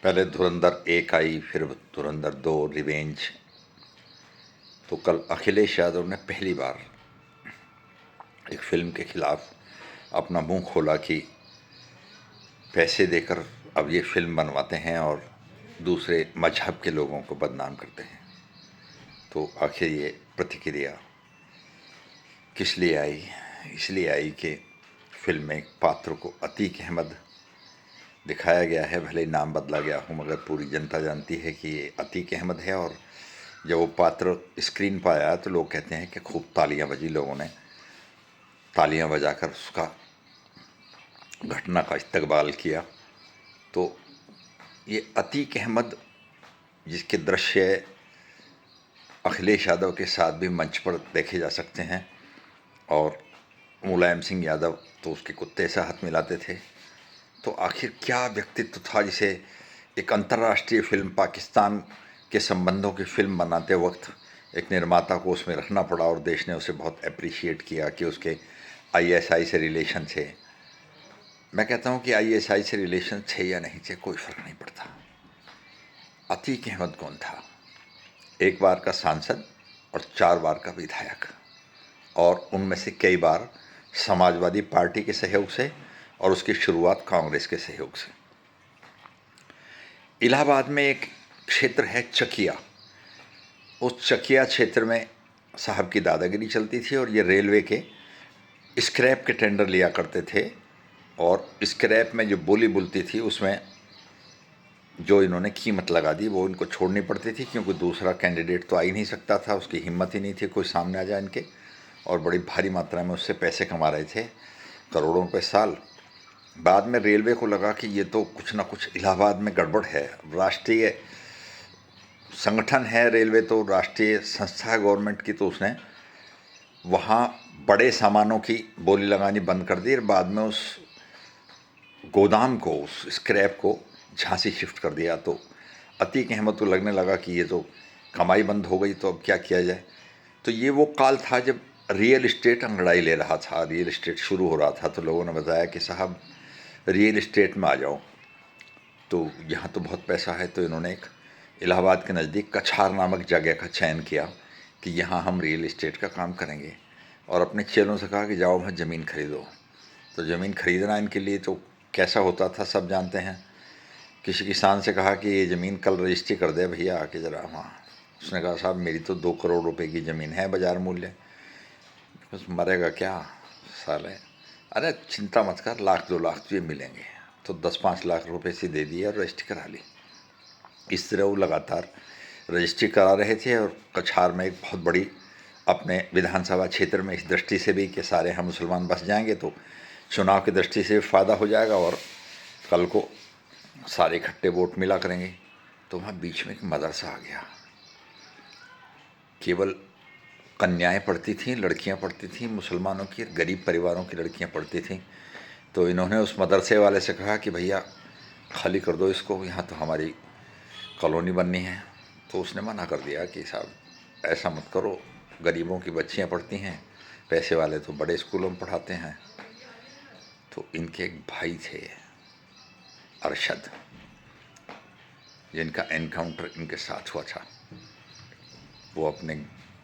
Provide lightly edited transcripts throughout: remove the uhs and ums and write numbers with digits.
पहले धुरंधर एक आई, फिर धुरंधर दो रिवेंज। तो कल अखिलेश यादव ने पहली बार एक फिल्म के खिलाफ अपना मुंह खोला कि पैसे देकर अब ये फिल्म बनवाते हैं और दूसरे मजहब के लोगों को बदनाम करते हैं। तो आखिर ये प्रतिक्रिया किस लिए आई? इसलिए आई कि फिल्म में एक पात्र को अतीक अहमद दिखाया गया है। भले ही नाम बदला गया हो, मगर पूरी जनता जानती है कि ये अतीक अहमद है। और जब वो पात्र स्क्रीन पर आया तो लोग कहते हैं कि खूब तालियां बजी, लोगों ने तालियां बजाकर उसका घटना का इस्तकबाल किया। तो ये अतीक अहमद, जिसके दृश्य अखिलेश यादव के साथ भी मंच पर देखे जा सकते हैं, और मुलायम सिंह यादव तो उसके कुत्ते से हाथ मिलाते थे। तो आखिर क्या व्यक्तित्व था जिसे एक अंतर्राष्ट्रीय फिल्म, पाकिस्तान के संबंधों की फिल्म बनाते वक्त एक निर्माता को उसमें रखना पड़ा, और देश ने उसे बहुत अप्रिशिएट किया कि उसके आईएसआई से रिलेशन थे। मैं कहता हूँ कि आईएसआई से रिलेशन थे या नहीं थे, कोई फ़र्क नहीं पड़ता। अतीक अहमद कौन था? एक बार का सांसद और 4 बार का विधायक, और उनमें से कई बार समाजवादी पार्टी के सहयोग से और उसकी शुरुआत कांग्रेस के सहयोग से। इलाहाबाद में एक क्षेत्र है चकिया। उस चकिया क्षेत्र में साहब की दादागिरी चलती थी, और ये रेलवे के स्क्रैप के टेंडर लिया करते थे, और स्क्रैप में जो बोली बुलती थी उसमें जो इन्होंने कीमत लगा दी वो इनको छोड़नी पड़ती थी, क्योंकि दूसरा कैंडिडेट तो आ ही नहीं सकता था, उसकी हिम्मत ही नहीं थी कोई सामने आ जाए इनके। और बड़ी भारी मात्रा में उससे पैसे कमा रहे थे, करोड़ों रुपए साल। बाद में रेलवे को लगा कि ये तो कुछ ना कुछ इलाहाबाद में गड़बड़ है। राष्ट्रीय संगठन है रेलवे, तो राष्ट्रीय संस्था है गवर्नमेंट की, तो उसने वहाँ बड़े सामानों की बोली लगानी बंद कर दी, और बाद में उस गोदाम को, उस स्क्रैप को झांसी शिफ्ट कर दिया। तो अतीक अहमद को लगने लगा कि ये तो कमाई बंद हो गई, तो अब क्या किया जाए। तो ये वो काल था जब रियल इस्टेट अंगड़ाई ले रहा था, रियल इस्टेट शुरू हो रहा था। तो लोगों ने बताया कि साहब रियल इस्टेट में आ जाओ, तो यहाँ तो बहुत पैसा है। तो इन्होंने एक इलाहाबाद के नज़दीक कछार नामक जगह का चयन किया कि यहाँ हम रियल इस्टेट का काम करेंगे, और अपने चेलों से कहा कि जाओ वहाँ ज़मीन खरीदो। तो ज़मीन खरीदना इनके लिए तो कैसा होता था सब जानते हैं। किसी किसान से कहा कि ये ज़मीन कल रजिस्ट्री कर दे भैया, आके ज़रा वहाँ। उसने कहा साहब मेरी तो 2 करोड़ रुपए की ज़मीन है, बाज़ार मूल्य। बस मरेगा क्या साले? अरे चिंता मत कर, 1-2 लाख तुझे मिलेंगे। तो 10-5 लाख रुपए से दे दिए और रजिस्ट्री करा ली। इस तरह वो लगातार रजिस्ट्री करा रहे थे, और कछार में एक बहुत बड़ी अपने विधानसभा क्षेत्र में इस दृष्टि से भी कि सारे हम मुसलमान बस जाएंगे तो चुनाव की दृष्टि से भी फ़ायदा हो जाएगा, और कल को सारे इकट्ठे वोट मिला करेंगे। तो वहाँ बीच में एक मदरसा आ गया। केवल कन्याएं पढ़ती थीं, लड़कियां पढ़ती थीं, मुसलमानों की गरीब परिवारों की लड़कियां पढ़ती थीं। तो इन्होंने उस मदरसे वाले से कहा कि भैया खाली कर दो इसको, यहाँ तो हमारी कॉलोनी बननी है। तो उसने मना कर दिया कि साहब ऐसा मत करो, गरीबों की बच्चियाँ पढ़ती हैं, पैसे वाले तो बड़े स्कूलों में पढ़ाते हैं। तो इनके एक भाई थे अरशद, जिनका एनकाउंटर इनके साथ हुआ था। वो अपने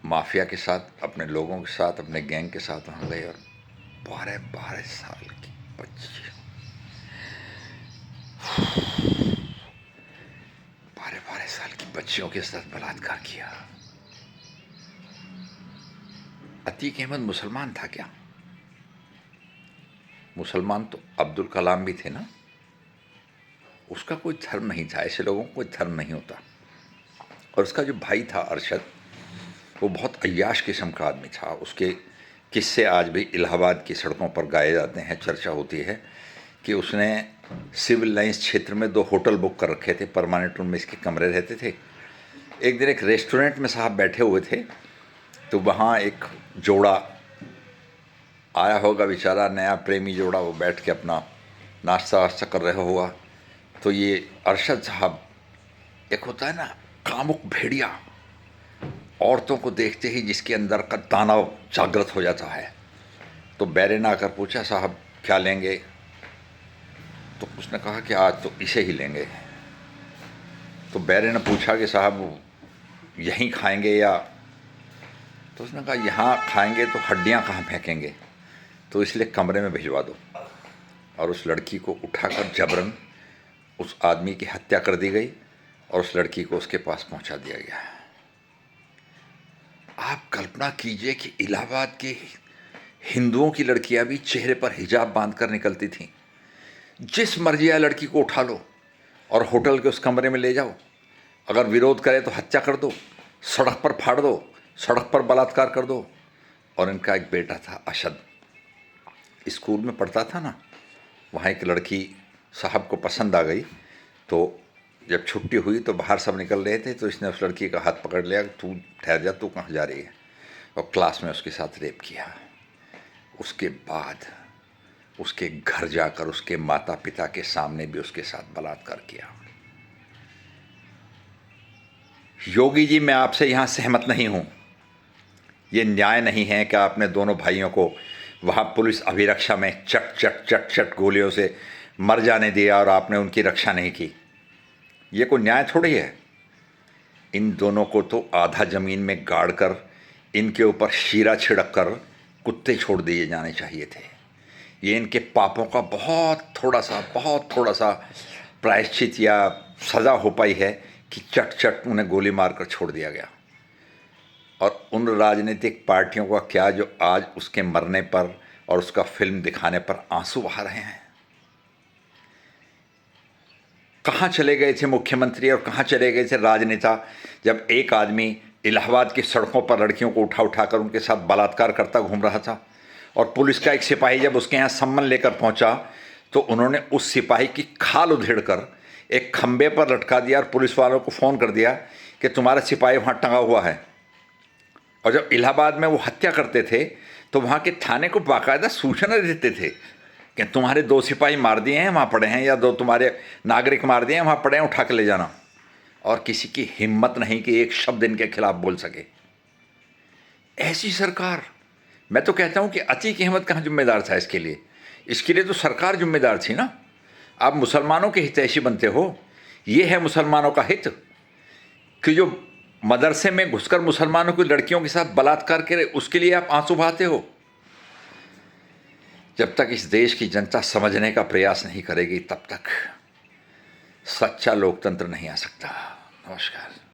माफिया के साथ, अपने लोगों के साथ, अपने गैंग के साथ वहाँ गए, और 12-12 साल की बच्ची, 12-12 साल की बच्चियों के साथ बलात्कार किया। अतीक अहमद मुसलमान था क्या? मुसलमान तो अब्दुल कलाम भी थे ना। उसका कोई धर्म नहीं था, ऐसे लोगों को कोई धर्म नहीं होता। और उसका जो भाई था अरशद, वो बहुत अय्याश किस्म का आदमी था। उसके किस्से आज भी इलाहाबाद की सड़कों पर गाए जाते हैं। चर्चा होती है कि उसने सिविल लाइंस क्षेत्र में 2 होटल बुक कर रखे थे, परमानेंट उनमें इसके कमरे रहते थे। एक दिन एक रेस्टोरेंट में साहब बैठे हुए थे, तो वहाँ एक जोड़ा आया होगा, बेचारा नया प्रेमी जोड़ा, वो बैठ के अपना नाश्ता वाश्ता कर रहा होगा। तो ये अरशद साहब, एक होता है ना कामुक भेड़िया, औरतों को देखते ही जिसके अंदर का दानव जागृत हो जाता है, तो बैरे ने आकर पूछा साहब क्या लेंगे? तो उसने कहा कि आज तो इसे ही लेंगे। तो बैरे ने पूछा कि साहब यहीं खाएंगे या, तो उसने कहा यहाँ खाएंगे तो हड्डियाँ कहाँ फेंकेंगे, तो इसलिए कमरे में भिजवा दो। और उस लड़की को उठाकर जबरन उस आदमी की हत्या कर दी गई और उस लड़की को उसके पास पहुंचा दिया गया। आप कल्पना कीजिए कि इलाहाबाद के हिंदुओं की लड़कियां भी चेहरे पर हिजाब बांधकर निकलती थीं। जिस मर्जी आए लड़की को उठा लो और होटल के उस कमरे में ले जाओ, अगर विरोध करे तो हत्या कर दो, सड़क पर फाड़ दो, सड़क पर बलात्कार कर दो। और इनका एक बेटा था अशद, स्कूल में पढ़ता था ना, वहाँ एक लड़की साहब को पसंद आ गई, तो जब छुट्टी हुई तो बाहर सब निकल रहे थे, तो इसने उस लड़की का हाथ पकड़ लिया, तू ठहर जा, तू कहाँ जा रही है, और क्लास में उसके साथ रेप किया। उसके बाद उसके घर जाकर उसके माता पिता के सामने भी उसके साथ बलात्कार किया। योगी जी, मैं आपसे यहाँ सहमत नहीं हूँ। ये न्याय नहीं है कि आपने दोनों भाइयों को वहाँ पुलिस अभिरक्षा में चट चट चट चट गोलियों से मर जाने दिया और आपने उनकी रक्षा नहीं की। ये कोई न्याय थोड़ी है। इन दोनों को तो आधा ज़मीन में गाड़ कर इनके ऊपर शीरा छिड़क कर कुत्ते छोड़ दिए जाने चाहिए थे। ये इनके पापों का बहुत थोड़ा सा प्रायश्चित या सज़ा हो पाई है कि चट चट उन्हें गोली मारकर छोड़ दिया गया। और उन राजनीतिक पार्टियों का क्या जो आज उसके मरने पर और उसका फिल्म दिखाने पर आंसू बहा रहे हैं। कहाँ चले गए थे मुख्यमंत्री और कहाँ चले गए थे राजनेता जब एक आदमी इलाहाबाद की सड़कों पर लड़कियों को उठा कर उनके साथ बलात्कार करता घूम रहा था, और पुलिस का एक सिपाही जब उसके यहाँ सम्मन लेकर पहुँचा तो उन्होंने उस सिपाही की खाल उधेड़ कर एक खंबे पर लटका दिया और पुलिस वालों को फ़ोन कर दिया कि तुम्हारा सिपाही वहाँ टंगा हुआ है। और जब इलाहाबाद में वो हत्या करते थे तो वहाँ के थाने को बाकायदा सूचना देते थे कि तुम्हारे 2 सिपाही मार दिए हैं, वहाँ पड़े हैं, या 2 तुम्हारे नागरिक मार दिए हैं, वहाँ पड़े हैं, उठा के ले जाना। और किसी की हिम्मत नहीं कि एक शब्द इनके खिलाफ बोल सके। ऐसी सरकार, मैं तो कहता हूँ कि अतीक अहमद कहाँ जिम्मेदार था इसके लिए? इसके लिए तो सरकार जिम्मेदार थी ना। आप मुसलमानों के हितैषी बनते हो। ये है मुसलमानों का हित कि जो मदरसे में घुसकर मुसलमानों की लड़कियों के साथ बलात्कार करे, उसके लिए आप आंसू बहाते हो। जब तक इस देश की जनता समझने का प्रयास नहीं करेगी तब तक सच्चा लोकतंत्र नहीं आ सकता। नमस्कार।